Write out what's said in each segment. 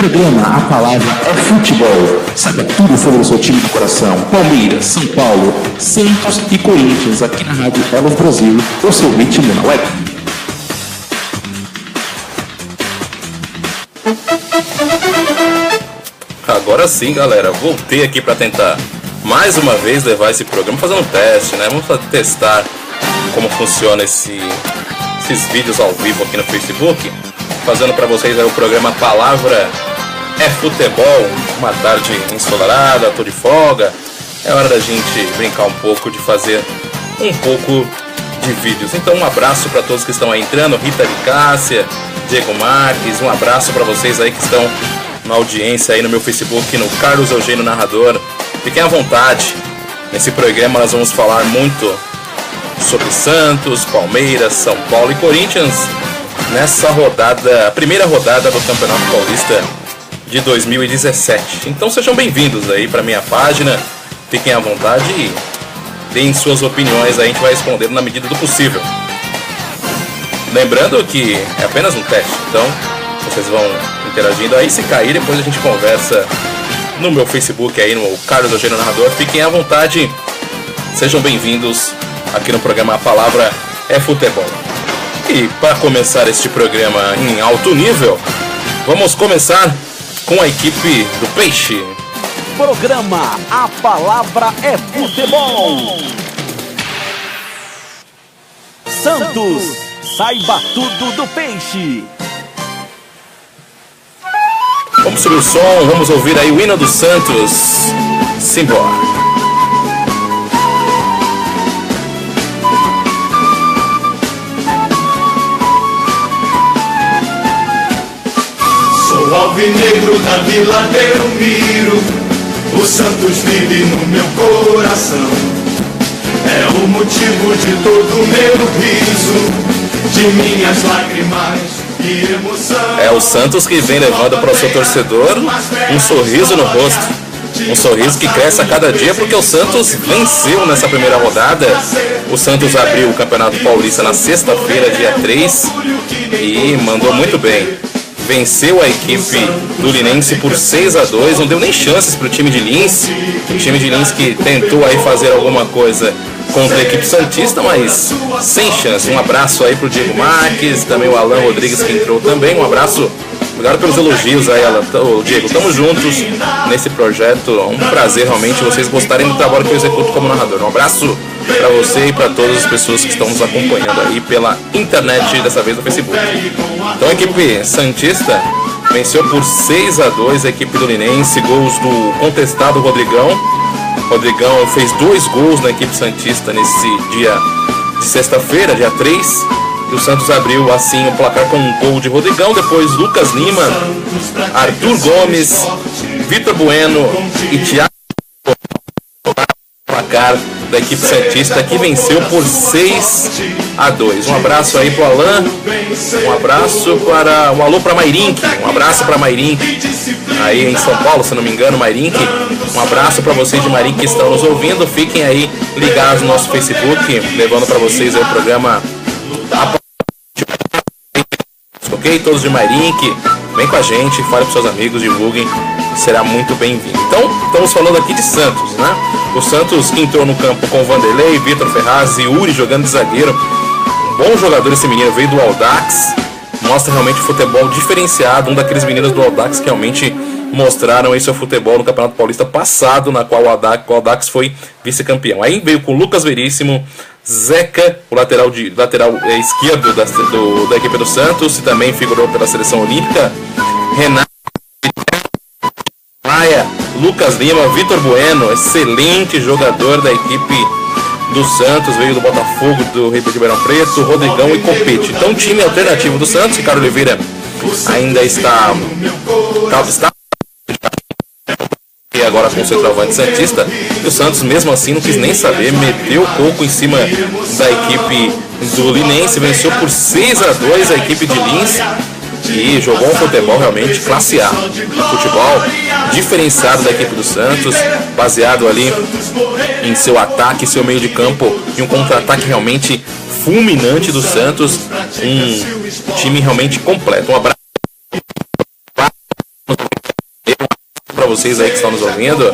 Programa A Palavra é Futebol. Saiba tudo sobre o seu time do coração. Palmeiras, São Paulo, Santos e Corinthians, aqui na Rádio Elos Brasil, o seu ritmo na web. Agora sim, galera, voltei aqui para tentar mais uma vez levar esse programa, fazendo um teste, né? Vamos testar como funciona esses vídeos ao vivo aqui no Facebook, fazendo para vocês aí o programa Palavra é Futebol. Uma tarde ensolarada, tô de folga, é hora da gente brincar um pouco, de fazer um pouco de vídeos. Então um abraço para todos que estão aí entrando, Rita de Cássia, Diego Marques, um abraço para vocês aí que estão na audiência aí no meu Facebook, no Carlos Eugênio Narrador. Fiquem à vontade. Nesse programa nós vamos falar muito sobre Santos, Palmeiras, São Paulo e Corinthians nessa rodada, a primeira rodada do Campeonato Paulista de 2017. Então sejam bem-vindos aí para minha página. Fiquem à vontade e deem suas opiniões aí, a gente vai respondendo na medida do possível. Lembrando que é apenas um teste, então vocês vão interagindo aí, se cair depois a gente conversa no meu Facebook aí, no Carlos Eugênio Narrador. Fiquem à vontade, sejam bem-vindos aqui no programa A Palavra é Futebol. E para começar este programa em alto nível, vamos começar com a equipe do Peixe. Programa A Palavra é Futebol. Santos, saiba tudo do Peixe. Vamos subir o som, vamos ouvir aí o hino do Santos. Simbora. Sou alvinegro da Vila Belmiro, o Santos vive no meu coração. É o motivo de todo o meu riso, de minhas lágrimas. É o Santos que vem levando para o seu torcedor um sorriso no rosto, um sorriso que cresce a cada dia, porque o Santos venceu nessa primeira rodada. O Santos abriu o Campeonato Paulista na sexta-feira, dia 3, e mandou muito bem. Venceu a equipe do Linense por 6-2, não deu nem chances para o time de Lins. O time de Lins que tentou aí fazer alguma coisa contra a equipe santista, mas sem chance. Um abraço aí pro Diego Marques, também o Alan Rodrigues que entrou também. Um abraço, obrigado pelos elogios aí, Alan. Diego, estamos juntos nesse projeto. É um prazer realmente vocês gostarem do trabalho que eu executo como narrador. Um abraço para você e para todas as pessoas que estão nos acompanhando aí pela internet, dessa vez no Facebook. Então a equipe santista venceu por 6-2 a equipe do Linense, gols do contestado Rodrigão. Rodrigão fez 2 gols na equipe santista nesse dia de sexta-feira, dia 3. E o Santos abriu assim o placar com um gol de Rodrigão. Depois Lucas Lima, Arthur Gomes, Vitor Bueno e Thiago, placar da equipe santista, que venceu por 6-2. Um abraço aí pro Alan, um abraço para um alô para Mairink, um abraço para Mairink aí em São Paulo, se não me engano, Mairink. Um abraço para vocês de Mairink que estão nos ouvindo. Fiquem aí ligados no nosso Facebook, levando para vocês aí o programa. Ok? Todos de Mairink, vem com a gente, fale para seus amigos, divulguem, será muito bem-vindo. Então, estamos falando aqui de Santos, né? O Santos que entrou no campo com Vanderlei, Vitor Ferraz e Uri jogando de zagueiro. Um bom jogador esse menino, veio do Audax, mostra realmente futebol diferenciado, um daqueles meninos do Audax que realmente mostraram aí seu futebol no Campeonato Paulista passado, na qual o Audax foi vice-campeão. Aí veio com Lucas Veríssimo, Zeca, o lateral esquerdo da equipe do Santos, e também figurou pela seleção olímpica, Renato Maia, Lucas Lima, Vitor Bueno, excelente jogador da equipe do Santos, veio do Botafogo, do Rio de Ribeirão Preto, Rodrigão e Copete. Então, time alternativo do Santos, Ricardo Oliveira ainda está e agora com o centroavante santista, e o Santos mesmo assim não quis nem saber, meteu o coco em cima da equipe do Linense, venceu por 6-2 a equipe de Lins e jogou um futebol realmente classe A, um futebol diferenciado da equipe do Santos, baseado ali em seu ataque, seu meio de campo e um contra-ataque realmente fulminante do Santos, um time realmente completo. Um abraço vocês aí que estão nos ouvindo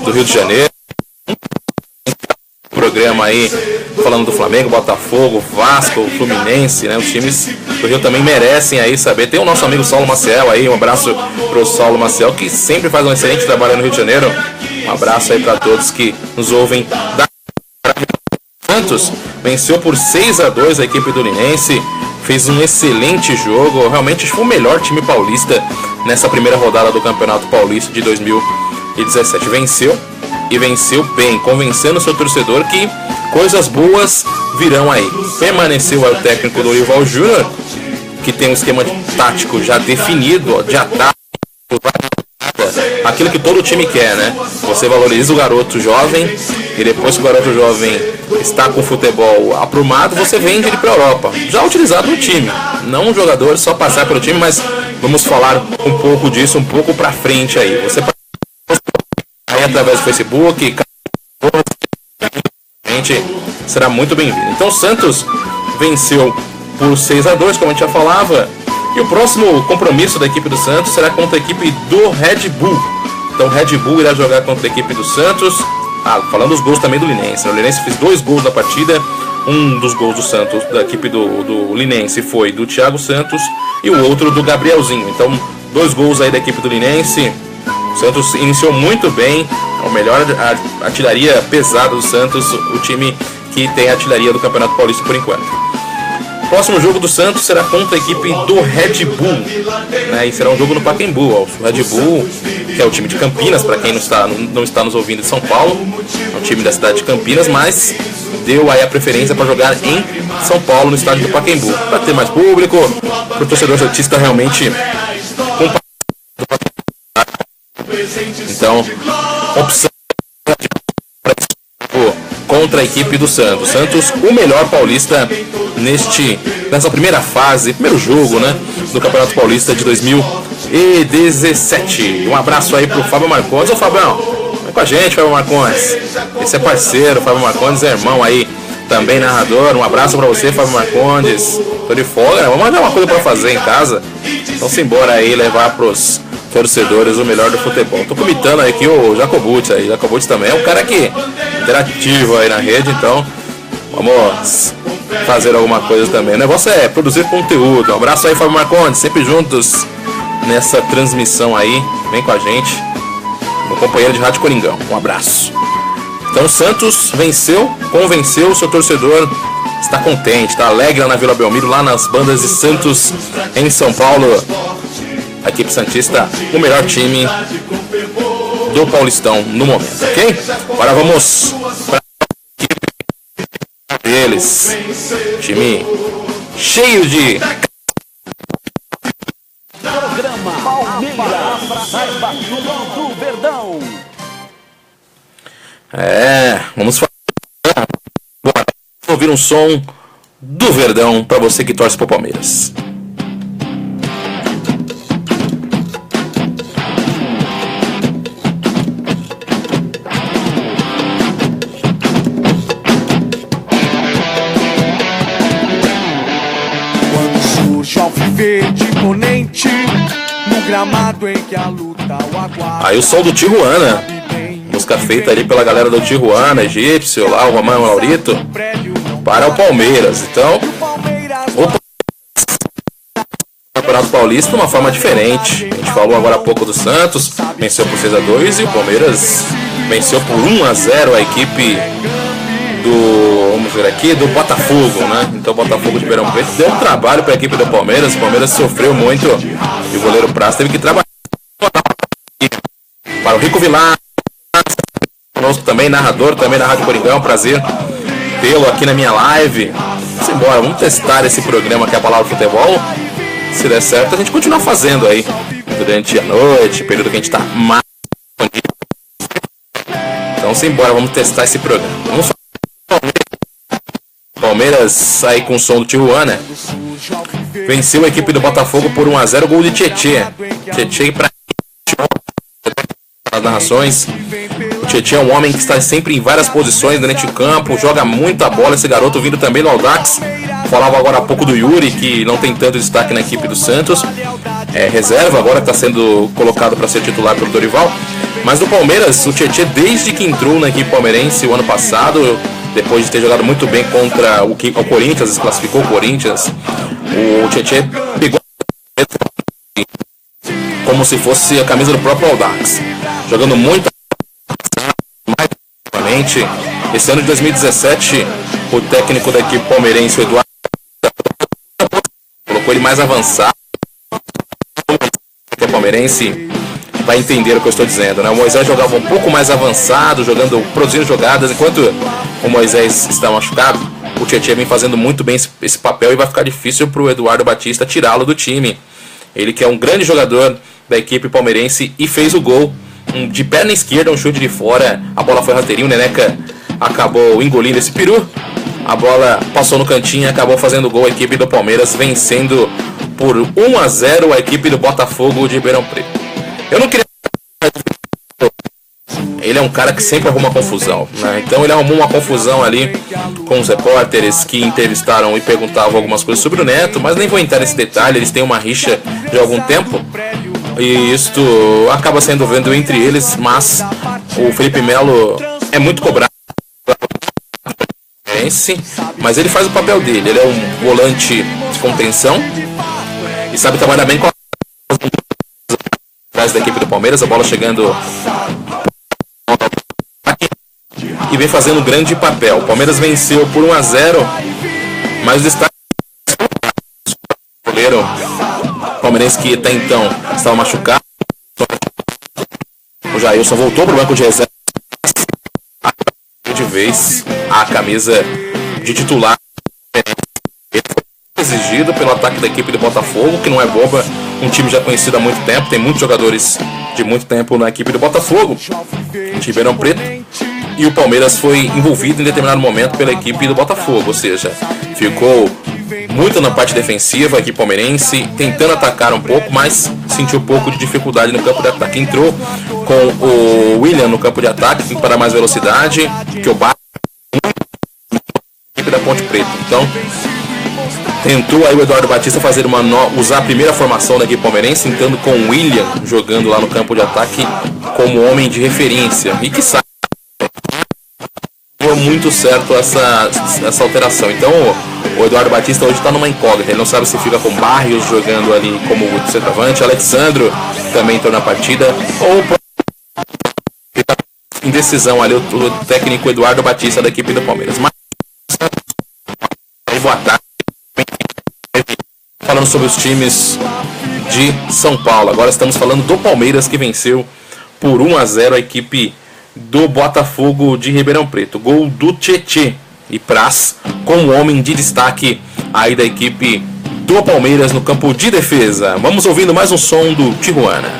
do Rio de Janeiro. Programa aí falando do Flamengo, Botafogo, Vasco, Fluminense, né? Os times do Rio também merecem aí saber. Tem o nosso amigo Saulo Maciel aí, um abraço pro Saulo Maciel, que sempre faz um excelente trabalho no Rio de Janeiro. Um abraço aí para todos que nos ouvem da Santos. Venceu por 6-2 a equipe do Linense, fez um excelente jogo, realmente foi o melhor time paulista nessa primeira rodada do Campeonato Paulista de 2017. Venceu e venceu bem, convencendo o seu torcedor que coisas boas virão aí. Permaneceu o técnico Dorival Júnior, que tem um esquema tático já definido, de ataque, aquilo que todo time quer, né? Você valoriza o garoto jovem e depois que o garoto jovem está com o futebol aprumado, você vende ele para a Europa, já utilizado no time, não um jogador só passar pelo time, mas vamos falar um pouco disso um pouco para frente aí. Você aí através do Facebook, será muito bem-vindo. Então o Santos venceu por 6-2, como a gente já falava, e o próximo compromisso da equipe do Santos será contra a equipe do Red Bull. Então o Red Bull irá jogar contra a equipe do Santos. Falando dos gols também do Linense. O Linense fez 2 gols na partida. Um dos gols do Santos, da equipe do Linense, foi do Thiago Santos e o outro do Gabrielzinho. Então 2 gols aí da equipe do Linense. O Santos iniciou muito bem, a melhor artilharia pesada do Santos, o time que tem a artilharia do Campeonato Paulista por enquanto. O próximo jogo do Santos será contra a equipe do Red Bull, né? E será um jogo no Pacaembu. O Red Bull, que é o time de Campinas, para quem não está nos ouvindo de São Paulo, é um time da cidade de Campinas, mas deu aí a preferência para jogar em São Paulo, no estádio do Pacaembu, para ter mais público, para o torcedor santista realmente então, opção contra a equipe do Santos. Santos, o melhor paulista nessa primeira fase, primeiro jogo, né, do Campeonato Paulista de 2017. Um abraço aí pro Fábio Marcondes. Ô Fabião, vem com a gente, Fábio Marcondes. Esse é parceiro, Fábio Marcondes é irmão aí, também narrador. Um abraço pra você, Fábio Marcondes. Tô de folga, né? Vamos mandar uma coisa pra fazer em casa. Então simbora aí levar pros torcedores o melhor do futebol. Tô comentando aí aqui o Jacobutz aí. Jacobutz também é um cara que interativo aí na rede, então vamos fazer alguma coisa também. O negócio é produzir conteúdo. Um abraço aí, Fábio Marcondes, sempre juntos nessa transmissão aí. Vem com a gente, meu companheiro de Rádio Coringão. Um abraço. Então o Santos convenceu o seu torcedor, está contente, está alegre lá na Vila Belmiro, lá nas bandas de Santos, em São Paulo. A equipe santista, o melhor time do Paulistão no momento, ok? Agora vamos para a equipe deles. Time cheio de... Programa Palmeiras, saiba tudo do Verdão. Vamos ouvir um som do Verdão para você que torce pro Palmeiras. Verde imponente no gramado em que a luta o aguarda. Aí o som do Tijuana, música feita ali pela galera do Tijuana, Egípcio, lá o Romão Laurito, para o Palmeiras. Então, o Campeonato Paulista de uma forma diferente. A gente falou agora há pouco do Santos, venceu por 6-2 e o Palmeiras venceu por 1-0 a equipe do Botafogo, né? Então o Botafogo de Ribeirão Preto deu um trabalho para a equipe do Palmeiras. O Palmeiras sofreu muito e o goleiro Praça teve que trabalhar. Para o Rico Vilar, conosco também, narrador, também na Rádio Coringão, prazer tê-lo aqui na minha live. Vamos embora, vamos testar esse programa que é a Palavra Futebol. Se der certo, a gente continua fazendo aí durante a noite, período que a gente está mais. Então simbora, vamos testar esse programa. Vamos falar. Palmeiras aí com o som do Tijuana venceu a equipe do Botafogo por 1-0, gol de Tietê para as narrações. O Tietê é um homem que está sempre em várias posições durante o campo, joga muita bola, esse garoto vindo também do Audax. Falava agora há pouco do Yuri, que não tem tanto destaque na equipe do Santos. reserva, agora está sendo colocado para ser titular pelo Dorival. Mas no Palmeiras, o Tietê, desde que entrou na equipe palmeirense o ano passado, depois de ter jogado muito bem contra o Corinthians, desclassificou o Corinthians, o Tietê pegou como se fosse a camisa do próprio Audax, jogando muito mais ultimamente. Esse ano de 2017, o técnico da equipe palmeirense, o Eduardo, colocou ele mais avançado. O palmeirense vai entender o que eu estou dizendo, né? O Moisés jogava um pouco mais avançado, produzindo jogadas, enquanto o Moisés está machucado. O Tietê vem fazendo muito bem esse papel e vai ficar difícil para o Eduardo Batista tirá-lo do time. Ele que é um grande jogador da equipe palmeirense e fez o gol de perna esquerda, um chute de fora. A bola foi rasteirinha, o Neneca acabou engolindo esse peru. A bola passou no cantinho e acabou fazendo gol. A equipe do Palmeiras vencendo por 1-0 a equipe do Botafogo de Ribeirão Preto. Eu não queria... Ele é um cara que sempre arruma confusão, né? Então ele arrumou uma confusão ali com os repórteres que entrevistaram e perguntavam algumas coisas sobre o Neto, mas nem vou entrar nesse detalhe, eles têm uma rixa de algum tempo e isto acaba sendo vendo entre eles, mas o Felipe Melo é muito cobrado, mas ele faz o papel dele, ele é um volante de contenção e sabe trabalhar bem com atrás da equipe do Palmeiras, a bola chegando e vem fazendo um grande papel. O Palmeiras venceu por 1-0, mas o destaque do goleiro palmeirense, que até então estava machucado. O Jailson voltou para o banco de reserva de vez a camisa de titular. Exigido pelo ataque da equipe do Botafogo, que não é boba, um time já conhecido há muito tempo, tem muitos jogadores de muito tempo na equipe do Botafogo de Ribeirão Preto, e o Palmeiras foi envolvido em determinado momento pela equipe do Botafogo, ou seja, ficou muito na parte defensiva, a equipe palmeirense tentando atacar um pouco, mas sentiu um pouco de dificuldade no campo de ataque. Entrou com o William no campo de ataque para mais velocidade, que o Barra equipe da Ponte Preta. Então tentou aí o Eduardo Batista fazer usar a primeira formação da equipe palmeirense, entrando com o William jogando lá no campo de ataque como homem de referência, e que sabe deu muito certo essa alteração. Então o Eduardo Batista hoje está numa incógnita, ele não sabe se fica com Barrios jogando ali como centroavante, Alexandro também entrou na partida, ou indecisão ali o técnico Eduardo Batista da equipe do Palmeiras. Mas boa tarde, falando sobre os times de São Paulo. Agora estamos falando do Palmeiras, que venceu por 1-0 a equipe do Botafogo de Ribeirão Preto. Gol do Tietê e Praz como homem de destaque aí da equipe do Palmeiras no campo de defesa. Vamos ouvindo mais um som do Tijuana.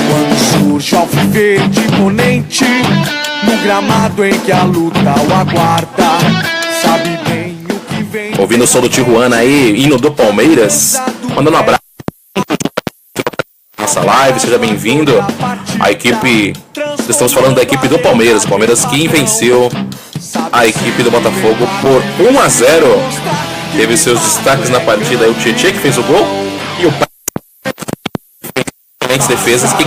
Quando surge ao verde imponente no gramado em que a luta o aguarda, sabe bem o que vem. Ouvindo o som do Tijuana aí, hino do Palmeiras, mandando um abraço nossa live, seja bem-vindo. A equipe, estamos falando da equipe do Palmeiras, o Palmeiras que venceu a equipe do Botafogo por 1-0. Teve seus destaques na partida aí o Tietê, que fez o gol, e o excelentes defesas que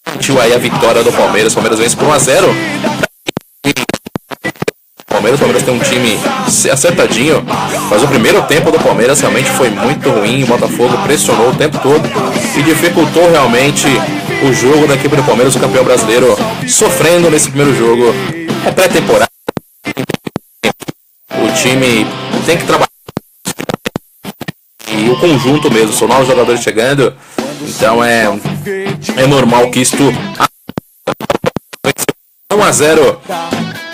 garantiu aí a vitória do Palmeiras. O Palmeiras vence por 1-0. O Palmeiras tem um time acertadinho, mas o primeiro tempo do Palmeiras realmente foi muito ruim. O Botafogo pressionou o tempo todo e dificultou realmente o jogo da equipe do Palmeiras. O campeão brasileiro sofrendo nesse primeiro jogo. É pré-temporada, o time tem que trabalhar, e o conjunto mesmo, são novos jogadores chegando, então é normal que isto 1-0.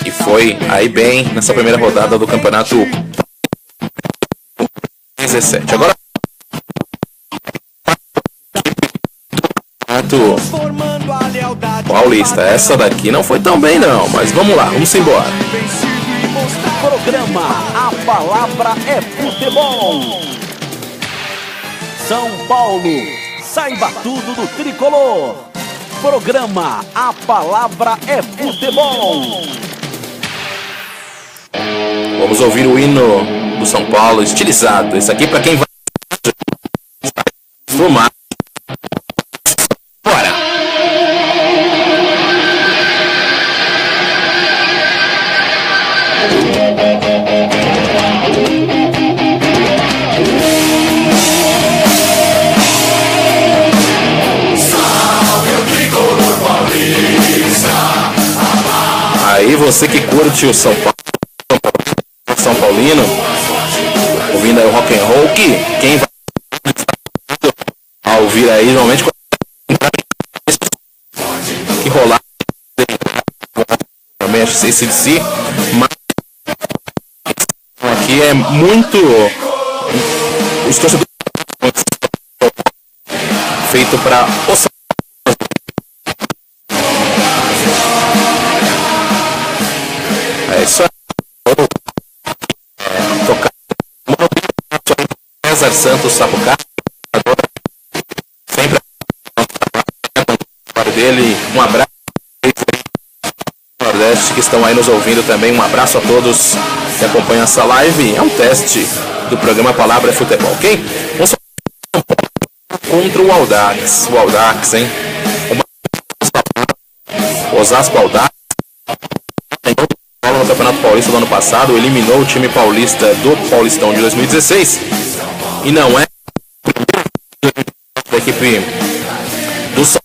E foi aí bem nessa primeira rodada do campeonato 17. Agora Paulista, essa daqui não foi tão bem não, mas vamos lá, vamos embora. Programa A Palavra é Futebol. São Paulo, saiba tudo do tricolor. Programa A Palavra é Futebol. Vamos ouvir o hino do São Paulo estilizado. Esse aqui para quem vai fumar. Bora! Aí você que curte o São Paulino, ouvindo aí o rock and roll, que quem vai a ouvir aí normalmente que rolar realmente esse de si, mas aqui é muito os torcedores feito para o isso é tocar César Santos Sapucaí, sempre dele, um abraço Nordeste que estão aí nos ouvindo também, um abraço a todos que acompanham essa live. É um teste do programa Palavra é Futebol, ok? Vamos contra o Audax, hein? O Osasco Audax no Campeonato Paulista do ano passado, eliminou o time paulista do Paulistão de 2016 e não é da equipe do São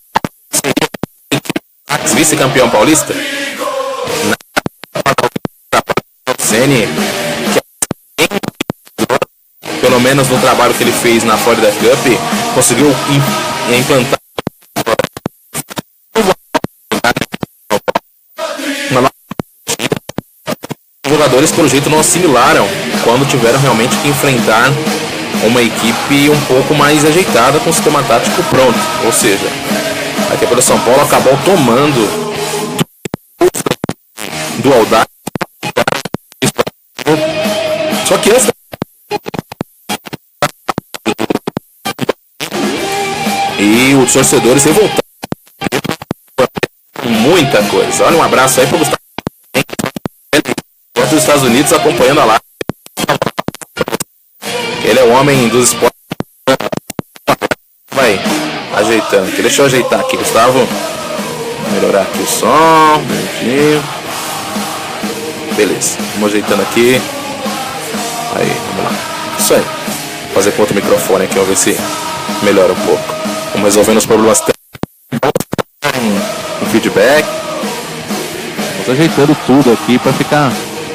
Paulo, vice-campeão paulista, que pelo menos no trabalho que ele fez na Florida Cup, conseguiu implantar jogadores, pelo jeito, não assimilaram quando tiveram realmente que enfrentar uma equipe um pouco mais ajeitada com o sistema tático pronto. Ou seja, a equipe do São Paulo acabou tomando do Audax. Só que essa e os torcedores revoltaram muita coisa. Olha, um abraço aí para o Gustavo dos Estados Unidos acompanhando a live. Ele é o homem dos esportes. Vai ajeitando aqui. Deixa eu ajeitar aqui, Gustavo. Melhorar aqui o som. Beleza, vamos ajeitando aqui. Aí, vamos lá. Isso aí. Vou fazer com outro microfone aqui, vamos ver se melhora um pouco. Vamos resolvendo os problemas técnicos. Um feedback. Vamos ajeitando tudo aqui para ficar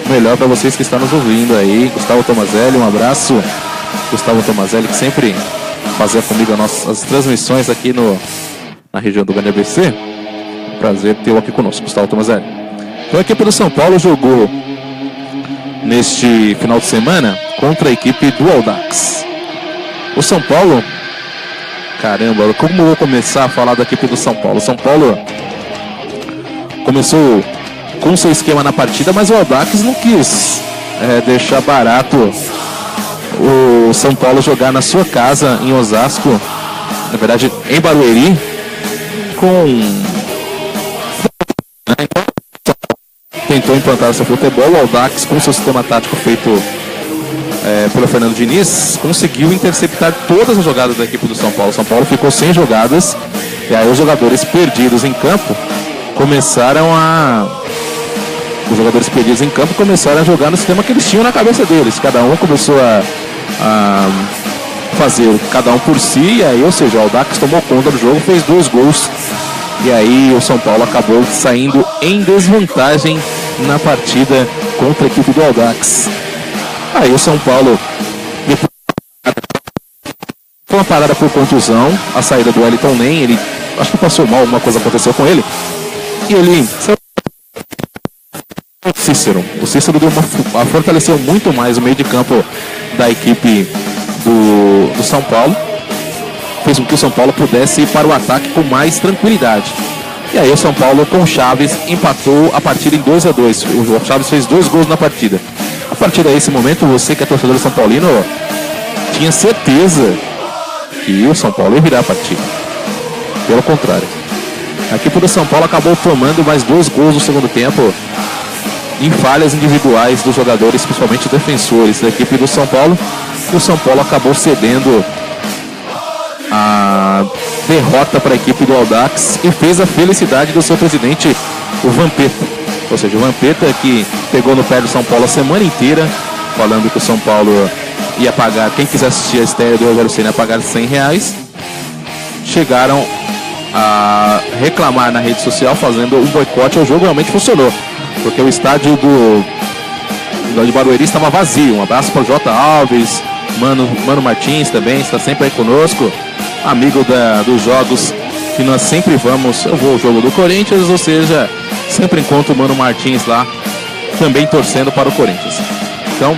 melhor para vocês que estão nos ouvindo aí. Gustavo Tomazelli, um abraço. Gustavo Tomazelli, que sempre fazia comigo as transmissões aqui na região do Grande ABC. Prazer tê-lo aqui conosco, Gustavo Tomazelli. Então a equipe do São Paulo jogou neste final de semana contra a equipe do Audax. O São Paulo, caramba, como eu vou começar a falar da equipe do São Paulo? O São Paulo começou com seu esquema na partida, mas o Audax não quis deixar barato o São Paulo jogar na sua casa em Osasco, na verdade em Barueri, tentou implantar seu futebol. O Audax, com seu sistema tático feito pelo Fernando Diniz, conseguiu interceptar todas as jogadas da equipe do São Paulo. O São Paulo ficou sem jogadas, e aí os jogadores perdidos em campo começaram a jogar no sistema que eles tinham na cabeça deles. Cada um começou a fazer cada um por si, e aí, ou seja, o Audax tomou conta do jogo, fez 2 gols, e aí o São Paulo acabou saindo em desvantagem na partida contra a equipe do Audax. Aí o São Paulo foi uma parada por contusão, a saída do Wellington Nem, ele acho que passou mal, alguma coisa aconteceu com ele, e ele o Cícero fortaleceu muito mais o meio de campo da equipe do São Paulo, fez com que o São Paulo pudesse ir para o ataque com mais tranquilidade. E aí o São Paulo, com o Chaves, empatou a partida em 2-2. O Chaves fez 2 gols na partida. A partir desse momento, você que é torcedor do São Paulino tinha certeza que o São Paulo ia virar a partida. Pelo contrário, A equipe do São Paulo acabou tomando mais 2 gols no segundo tempo em falhas individuais dos jogadores, principalmente defensores da equipe do São Paulo. E o São Paulo acabou cedendo a derrota para a equipe do Audax e fez a felicidade do seu presidente, o Vampeta. Ou seja, o Vampeta que pegou no pé do São Paulo a semana inteira, falando que o São Paulo ia pagar, quem quiser assistir a estreia do Rogério Ceni ia pagar R$100, chegaram a reclamar na rede social fazendo um boicote ao jogo. Realmente funcionou, porque o estádio de Barueri estava vazio. Um abraço para o J. Alves, Mano Martins também, está sempre aí conosco, amigo dos jogos que nós sempre vamos. Eu vou ao jogo do Corinthians, ou seja, sempre encontro o Mano Martins lá, também torcendo para o Corinthians. Então,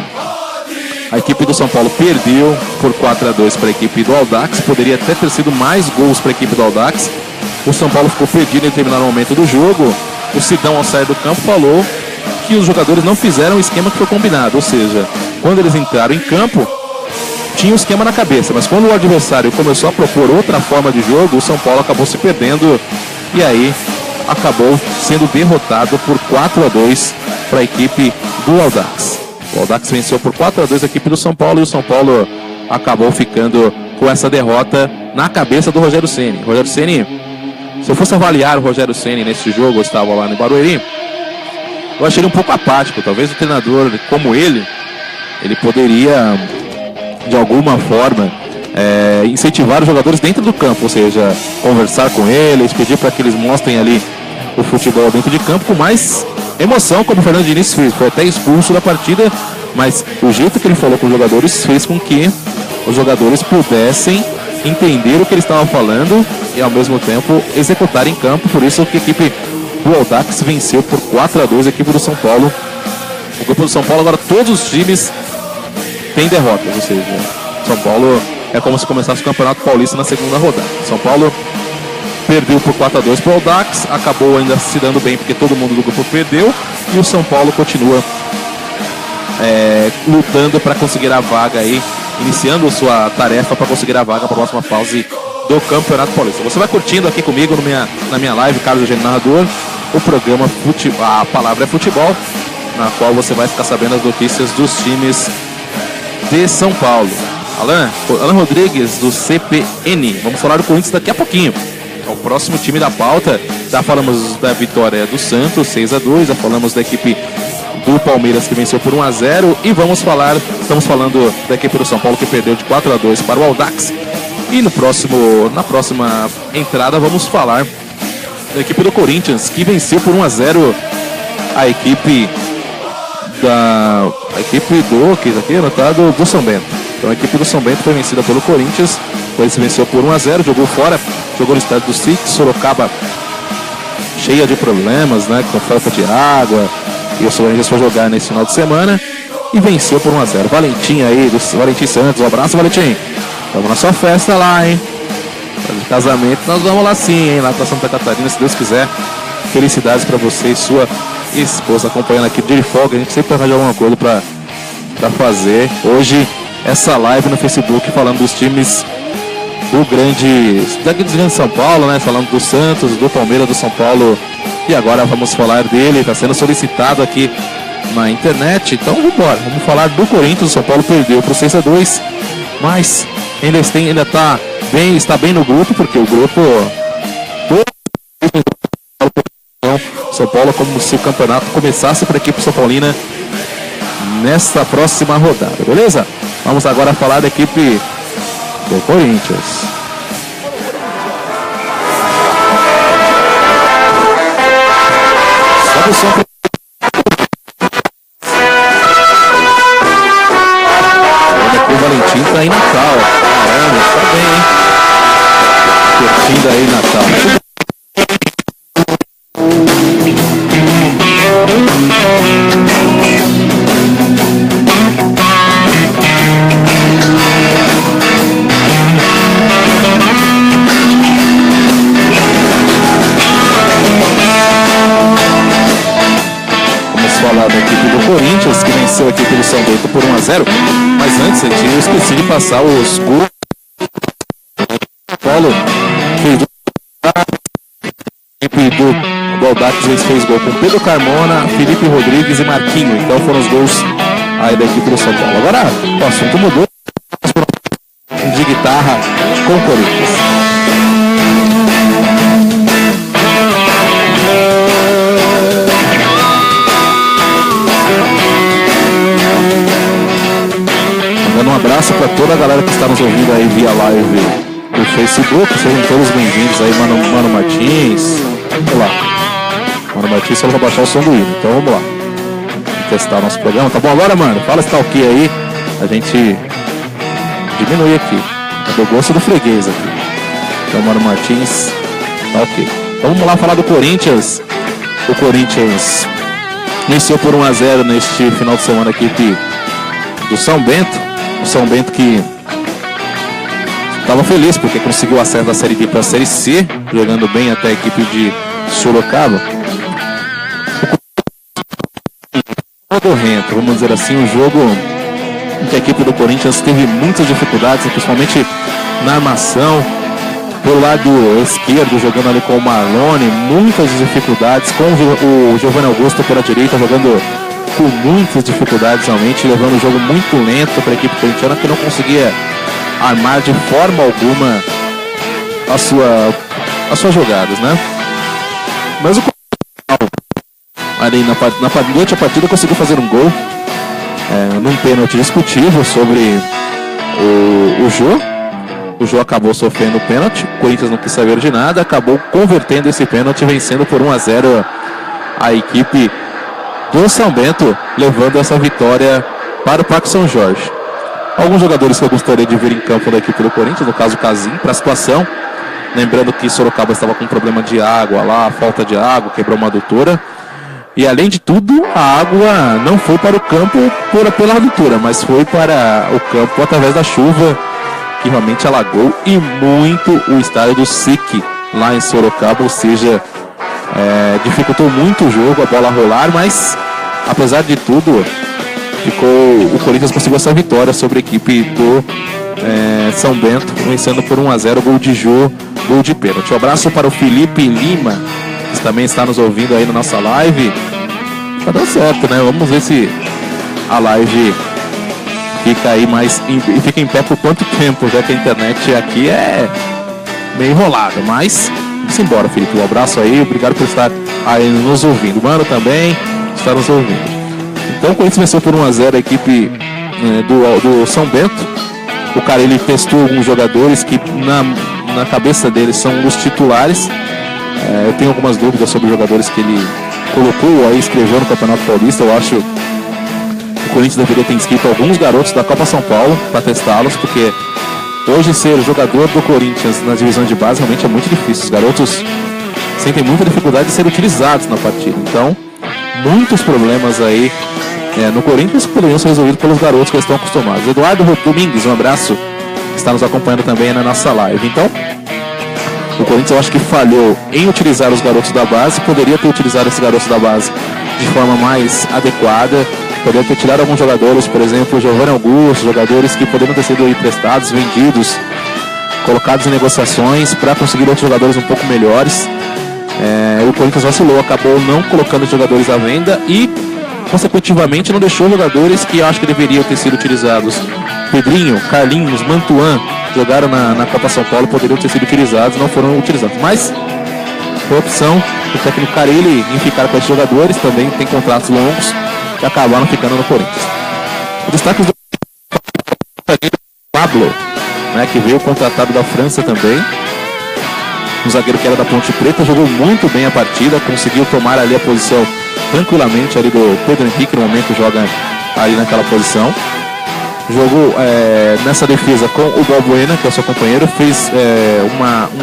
a equipe do São Paulo perdeu por 4-2 para a equipe do Audax. Poderia até ter sido mais gols para a equipe do Audax. O São Paulo ficou perdido em determinado momento do jogo. O Sidão, ao sair do campo, falou que os jogadores não fizeram o esquema que foi combinado. Ou seja, quando eles entraram em campo, tinha o esquema na cabeça, mas quando o adversário começou a propor outra forma de jogo, o São Paulo acabou se perdendo e aí acabou sendo derrotado por 4-2 para a equipe do Audax. O Audax venceu por 4-2 a equipe do São Paulo e o São Paulo acabou ficando com essa derrota na cabeça do Rogério Ceni. Rogério Ceni, se eu fosse avaliar o Rogério Ceni nesse jogo, eu estava lá no Barueri, eu achei ele um pouco apático. Talvez o treinador como ele poderia, de alguma forma, incentivar os jogadores dentro do campo, ou seja, conversar com eles, pedir para que eles mostrem ali o futebol dentro de campo com mais emoção, como o Fernando Diniz fez. Foi até expulso da partida, mas o jeito que ele falou com os jogadores fez com que os jogadores pudessem entender o que ele estava falando e ao mesmo tempo executar em campo. Por isso que a equipe do Audax venceu por 4-2 a equipe do São Paulo. O grupo do São Paulo agora, todos os times têm derrotas, ou seja, São Paulo é como se começasse o Campeonato Paulista na segunda rodada. São Paulo perdeu por 4-2 para o Audax, acabou ainda se dando bem porque todo mundo do grupo perdeu, e o São Paulo continua lutando para conseguir a vaga aí, iniciando sua tarefa para conseguir a vaga para a próxima fase do Campeonato Paulista. Você vai curtindo aqui comigo na minha live, Carlos Eugênio Narrador, o programa A Palavra é Futebol, na qual você vai ficar sabendo as notícias dos times de São Paulo. Alan Rodrigues, do CPN. Vamos falar do Corinthians daqui a pouquinho. É o próximo time da pauta. Já falamos da vitória do Santos, 6-2. Já falamos da equipe do Palmeiras, que venceu por 1-0. E estamos falando da equipe do São Paulo, que perdeu de 4-2 para o Audax. E na próxima entrada vamos falar da equipe do Corinthians, que venceu por 1-0 a equipe do São Bento. Então a equipe do São Bento foi vencida pelo Corinthians. O Corinthians venceu por 1-0, jogou fora, jogou no estádio do City, Sorocaba cheia de problemas, né, com falta de água, e o Corinthians foi jogar nesse final de semana e venceu por 1-0. Valentim aí, do Valentim Santos, um abraço, Valentim. Estamos na sua festa lá, hein? De casamento, nós vamos lá sim, hein? Lá pra Santa Catarina, se Deus quiser. Felicidades pra você e sua esposa acompanhando aqui de folga. A gente sempre arranja alguma coisa pra fazer. Hoje, essa live no Facebook falando dos times daqui do Grande São Paulo, né? Falando do Santos, do Palmeiras, do São Paulo. E agora vamos falar dele, está sendo solicitado aqui na internet. Então vamos embora, vamos falar do Corinthians. O São Paulo perdeu para o 6-2, mas está bem no grupo, porque o grupo São Paulo, como se o campeonato começasse para a equipe São Paulina nesta próxima rodada, beleza? Vamos agora falar da equipe do Corinthians. Sobe o som. Olha que o Valentim tá aí Natal. Caramba, tá bem, hein? Curtindo aí Natal. Falar da equipe do Corinthians, que venceu a equipe do São Bento por 1-0, mas antes eu esqueci de passar os gols. Paulo fez equipe do Audax fez gol com Pedro Carmona, Felipe Rodrigues e Marquinho. Então foram os gols aí da equipe do São Paulo. Agora o assunto mudou de guitarra com o Corinthians. Mandando um abraço para toda a galera que está nos ouvindo aí via live do Facebook. Sejam todos bem-vindos aí, Mano Martins. Vamos lá. Mano Martins só vai baixar o som do hino, então vamos lá. Vamos testar o nosso programa. Tá bom agora, mano? Fala se tá ok aí. A gente diminui aqui. É do gosto do freguês aqui. Então, Mano Martins, tá ok. Então vamos lá falar do Corinthians. O Corinthians venceu por 1-0 neste final de semana a equipe do São Bento. O São Bento que estava feliz porque conseguiu acesso da Série B para a Série C, jogando bem até a equipe de Sorocaba. Corrente, vamos dizer assim, um jogo em que a equipe do Corinthians teve muitas dificuldades, principalmente na armação, pelo lado esquerdo, jogando ali com o Marlone, muitas dificuldades, com o Giovanni Augusto pela direita, jogando com muitas dificuldades realmente, levando o jogo muito lento para a equipe corintiana, que não conseguia armar de forma alguma as suas jogadas, né? Mas o ali durante a partida conseguiu fazer um gol num pênalti discutível sobre o Jô. O Jô acabou sofrendo o pênalti, o Corinthians não quis saber de nada, acabou convertendo esse pênalti, vencendo por 1-0 a equipe do São Bento, levando essa vitória para o Parque São Jorge. Alguns jogadores que eu gostaria de ver em campo da equipe do Corinthians, no caso o Casim, para a situação. Lembrando que Sorocaba estava com problema de água lá, falta de água, quebrou uma adutora. E além de tudo, a água não foi para o campo pela adutora, mas foi para o campo através da chuva, que realmente alagou e muito o estádio do SIC lá em Sorocaba, ou seja, dificultou muito o jogo, a bola rolar, mas apesar de tudo, o Corinthians conseguiu essa vitória sobre a equipe do São Bento, vencendo por 1-0, gol de Jô, gol de pênalti. Um abraço para o Felipe Lima, que também está nos ouvindo aí na nossa live. Tá dando certo, né? Vamos ver se a live fica aí e fica em pé por quanto tempo, já que a internet aqui é meio enrolada, mas vamos embora, Felipe. Um abraço aí, obrigado por estar aí nos ouvindo. Mano também está nos ouvindo. Então o Corinthians venceu por 1-0 a equipe do São Bento. O cara, ele testou alguns jogadores que na cabeça dele são os titulares. Eu tenho algumas dúvidas sobre os jogadores que ele colocou aí, escreveu no Campeonato Paulista. Eu acho que o Corinthians deveria ter inscrito alguns garotos da Copa São Paulo para testá-los, porque hoje ser jogador do Corinthians na divisão de base realmente é muito difícil. Os garotos sentem muita dificuldade de ser utilizados na partida. Então, muitos problemas aí no Corinthians poderiam ser resolvidos pelos garotos que estão acostumados. Eduardo Domingues, um abraço, que está nos acompanhando também na nossa live. Então, o Corinthians eu acho que falhou em utilizar os garotos da base, poderia ter utilizado esses garotos da base de forma mais adequada, poderia ter tirado alguns jogadores, por exemplo, o Giovanni Augusto, jogadores que poderiam ter sido emprestados, vendidos, colocados em negociações para conseguir outros jogadores um pouco melhores. O Corinthians vacilou, acabou não colocando os jogadores à venda e, consecutivamente, não deixou jogadores que eu acho que deveriam ter sido utilizados. Pedrinho, Carlinhos, Mantuan jogaram na Copa São Paulo, poderiam ter sido utilizados, não foram utilizados. Mas foi a opção do técnico Carille em ficar com esses jogadores, também tem contratos longos que acabaram ficando no Corinthians. O destaque do Pablo, que veio contratado da França também. Um zagueiro que era da Ponte Preta, jogou muito bem a partida, conseguiu tomar ali a posição tranquilamente ali do Pedro Henrique, no momento joga ali naquela posição. Jogou nessa defesa com o Balbuena, que é o seu companheiro, fez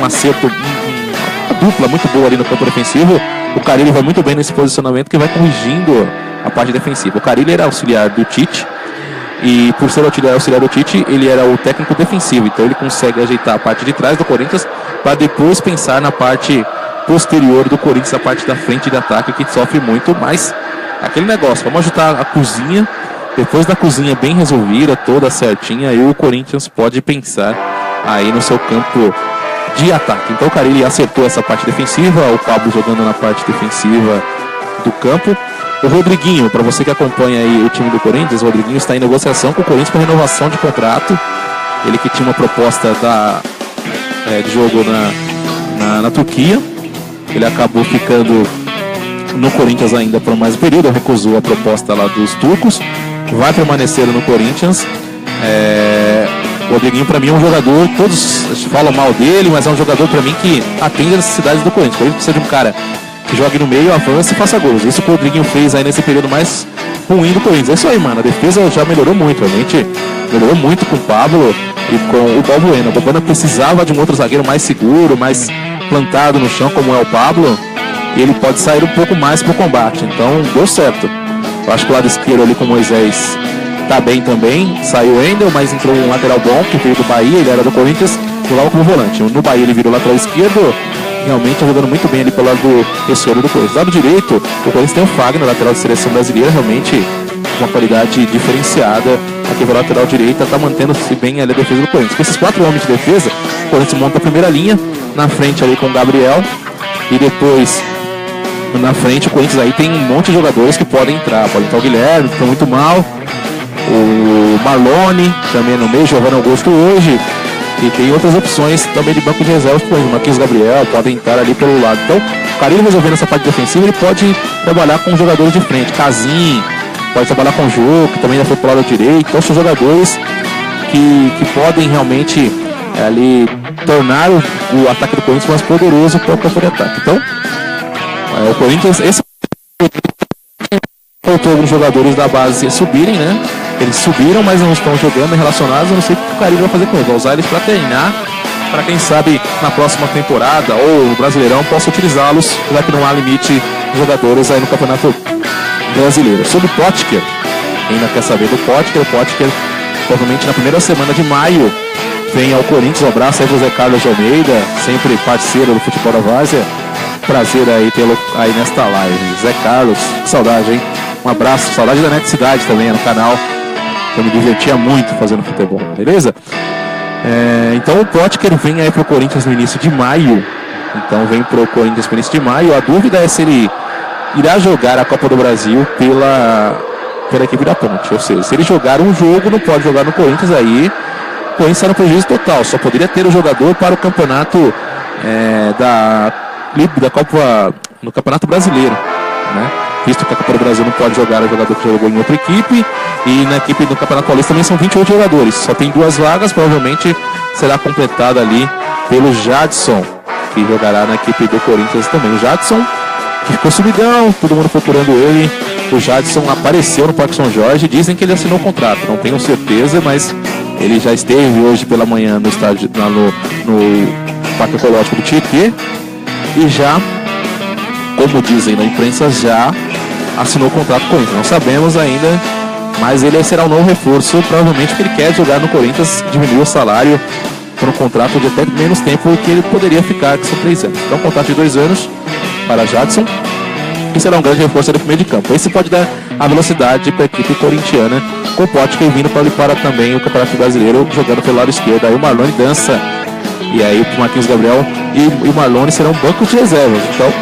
um acerto, uma dupla muito boa ali no campo defensivo. O Carille vai muito bem nesse posicionamento, que vai corrigindo a parte defensiva. O Carille era auxiliar do Tite, e por ser auxiliar do Tite, ele era o técnico defensivo, então ele consegue ajeitar a parte de trás do Corinthians para depois pensar na parte posterior do Corinthians, a parte da frente de ataque, que sofre muito, mas aquele negócio, vamos ajustar a cozinha. Depois da cozinha bem resolvida, toda certinha, aí o Corinthians pode pensar aí no seu campo de ataque. Então o Carille acertou essa parte defensiva, o Pablo jogando na parte defensiva do campo. O Rodriguinho, para você que acompanha aí o time do Corinthians, o Rodriguinho está em negociação com o Corinthians para renovação de contrato. Ele que tinha uma proposta de jogo na Turquia. Ele acabou ficando no Corinthians ainda por mais um período, recusou a proposta lá dos turcos, vai permanecer no Corinthians. O Rodriguinho para mim é um jogador, todos falam mal dele, mas é um jogador para mim que atende as necessidades do Corinthians. O Corinthians precisa de um cara que jogue no meio, avance e faça gols. Isso que o Rodriguinho fez aí nesse período mais ruim do Corinthians. É isso aí, mano, a defesa já melhorou muito, realmente melhorou muito com o Pablo e com o Balbuena. O Balbuena precisava de um outro zagueiro mais seguro, mais plantado no chão, como é o Pablo, e ele pode sair um pouco mais pro combate, então deu certo. Eu acho que o lado esquerdo ali com o Moisés tá bem também, saiu o Endel, mas entrou um lateral bom, que veio do Bahia, ele era do Corinthians, jogava como volante. No Bahia ele virou lateral esquerdo, realmente jogando muito bem ali pelo lado esquerdo do Corinthians. Lado direito, o Corinthians tem o Fagner, lateral de seleção brasileira, realmente uma qualidade diferenciada. Aqui pela lateral direita, tá mantendo-se bem ali a defesa do Corinthians. Com esses 4 homens de defesa, o Corinthians monta a primeira linha, na frente ali com o Gabriel, e depois na frente o Corinthians aí tem um monte de jogadores que podem entrar. Pode entrar o Guilherme, que está muito mal, o Marlone também no meio, Giovanni Augusto hoje, e tem outras opções também de banco de reservas, por exemplo, Marquinhos Gabriel, podem entrar ali pelo lado. Então, o Carille resolvendo essa parte defensiva, ele pode trabalhar com jogadores de frente, Casim, pode trabalhar com o Jô, que também já foi pro lado direito. Então são jogadores que podem realmente ali tornar o ataque do Corinthians mais poderoso para o campo de ataque. Então, o Corinthians, faltou alguns jogadores da base subirem, né? Eles subiram, mas não estão jogando relacionados. Eu não sei o que o Carille vai fazer com eles. Vai usar eles para treinar, para quem sabe na próxima temporada ou no Brasileirão possa utilizá-los, já que não há limite de jogadores aí no Campeonato Brasileiro. Sobre o Potker, ainda quer saber do Potker. O Potker, provavelmente na primeira semana de maio, vem ao Corinthians. Um abraço aí pro Zé Carlos de Almeida, sempre parceiro do futebol da Várzea. Prazer aí tê-lo aí nesta live. Zé Carlos, que saudade, hein? Um abraço, saudade da Net Cidade também no canal. Eu me divertia muito fazendo futebol, beleza? Então o Potker vem aí pro Corinthians no início de maio. Então vem pro Corinthians no início de maio. A dúvida é se ele irá jogar a Copa do Brasil pela equipe da Ponte. Ou seja, se ele jogar um jogo, não pode jogar no Corinthians, aí o Corinthians está no prejuízo total. Só poderia ter o jogador para o campeonato da Copa, no Campeonato Brasileiro, né? Visto que a Copa do Brasil não pode jogar o jogador que jogou em outra equipe, e na equipe do Campeonato Paulista também são 28 jogadores. Só tem 2 vagas, provavelmente será completada ali pelo Jadson, que jogará na equipe do Corinthians também. O Jadson, que ficou subidão, todo mundo procurando ele. O Jadson apareceu no Parque São Jorge, dizem que ele assinou o contrato, não tenho certeza, mas ele já esteve hoje pela manhã no estádio, no Parque Ecológico do Tietê, e já, como dizem na imprensa, já assinou o contrato com o Corinthians. Não sabemos ainda, mas ele será um novo reforço, provavelmente porque ele quer jogar no Corinthians, diminuir o salário por um contrato de até menos tempo que ele poderia ficar, que são 3 anos. Então, um contrato de 2 anos para Jadson, e será um grande reforço ali pro meio de campo. Esse pode dar a velocidade para a equipe corintiana, com o Potker vindo para também o Campeonato Brasileiro, jogando pelo lado esquerdo. Aí o Marlone dança, e aí o Marquinhos Gabriel e o Marlone serão bancos de reservas. Então,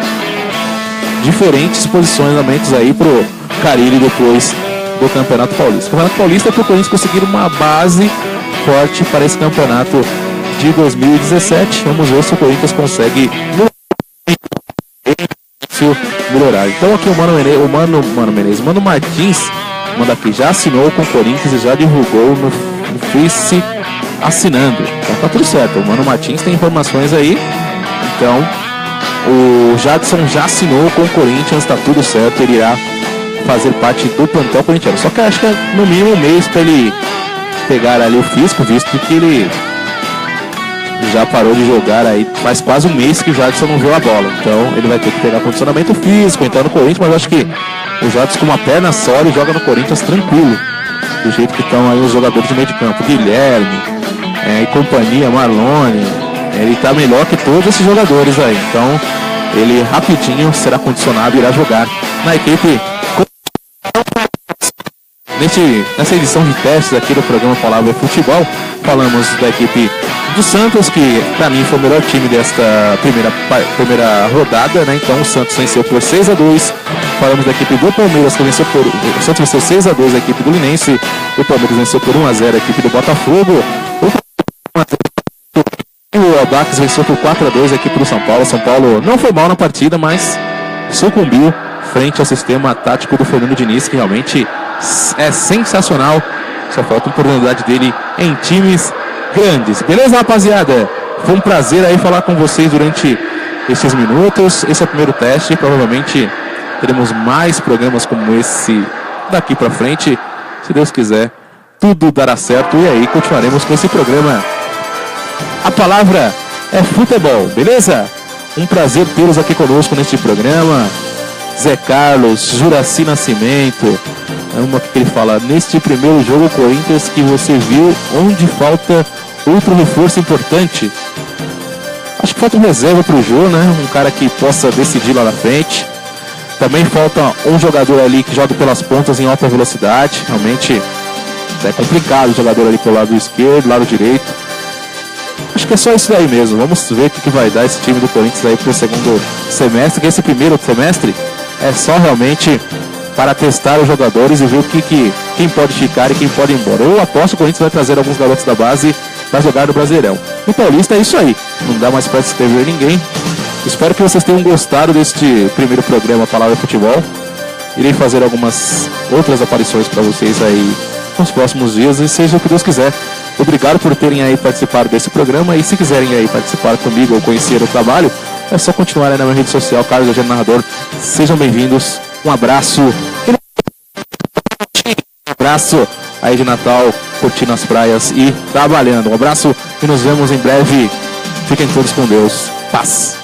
diferentes posicionamentos aí pro Carille depois do Campeonato Paulista. O Campeonato Paulista é pro Corinthians conseguir uma base forte para esse campeonato de 2017. Vamos ver se o Corinthians consegue melhorar. Então aqui o Mano Martins manda aqui, já assinou com o Corinthians e já divulgou no Face assinando. Então tá tudo certo. O Mano Martins tem informações aí. Então o Jadson já assinou com o Corinthians, tá tudo certo, ele irá fazer parte do plantel corintiano. Só que acho que é no mínimo um mês para ele pegar ali o físico, visto que ele já parou de jogar aí, faz quase um mês que o Jadson não viu a bola. Então ele vai ter que pegar condicionamento físico, entrar no Corinthians, mas eu acho que o Jadson com uma perna só, ele joga no Corinthians tranquilo, do jeito que estão aí os jogadores de meio de campo, Guilherme e companhia, Marlone, ele tá melhor que todos esses jogadores aí. Então ele rapidinho será condicionado e irá jogar na equipe nessa edição de testes aqui do programa Palavra é Futebol, falamos da equipe do Santos, que para mim foi o melhor time desta primeira rodada, né? Então o Santos venceu por 6-2. Falamos da equipe do Palmeiras, que venceu o Santos venceu 6-2 a equipe do Linense, o Palmeiras venceu por 1-0 a equipe do Botafogo, o Audax venceu por 4-2 a equipe do São Paulo. São Paulo não foi mal na partida, mas sucumbiu frente ao sistema tático do Fernando Diniz, que realmente é sensacional. Só falta a oportunidade dele em times grandes. Beleza, rapaziada? Foi um prazer aí falar com vocês durante esses minutos. Esse é o primeiro teste. Provavelmente teremos mais programas como esse daqui pra frente. Se Deus quiser, tudo dará certo. E aí continuaremos com esse programa. A palavra é futebol, beleza? Um prazer tê-los aqui conosco neste programa. Zé Carlos, Juraci Nascimento. É uma que ele fala: neste primeiro jogo Corinthians, que você viu onde falta outro reforço importante. Acho que falta um reserva pro Jô, né? Um cara que possa decidir lá na frente. Também falta um jogador ali que joga pelas pontas em alta velocidade. Realmente é complicado o jogador ali pelo lado esquerdo, lado direito. Acho que é só isso daí mesmo. Vamos ver o que vai dar esse time do Corinthians aí pro segundo semestre. Que esse primeiro semestre é só realmente para testar os jogadores e ver quem pode ficar e quem pode ir embora. Eu aposto que o Corinthians vai trazer alguns garotos da base para jogar no Brasileirão. No Paulista é isso aí. Não dá mais para escrever ninguém. Espero que vocês tenham gostado deste primeiro programa Palavra Futebol. Irei fazer algumas outras aparições para vocês aí nos próximos dias, e seja o que Deus quiser. Obrigado por terem aí participado desse programa, e se quiserem aí participar comigo ou conhecer o trabalho, é só continuar aí na minha rede social, Carlos Eugênio Narrador. Sejam bem-vindos, um abraço. Um abraço aí de Natal, curtindo as praias e trabalhando. Um abraço e nos vemos em breve. Fiquem todos com Deus. Paz.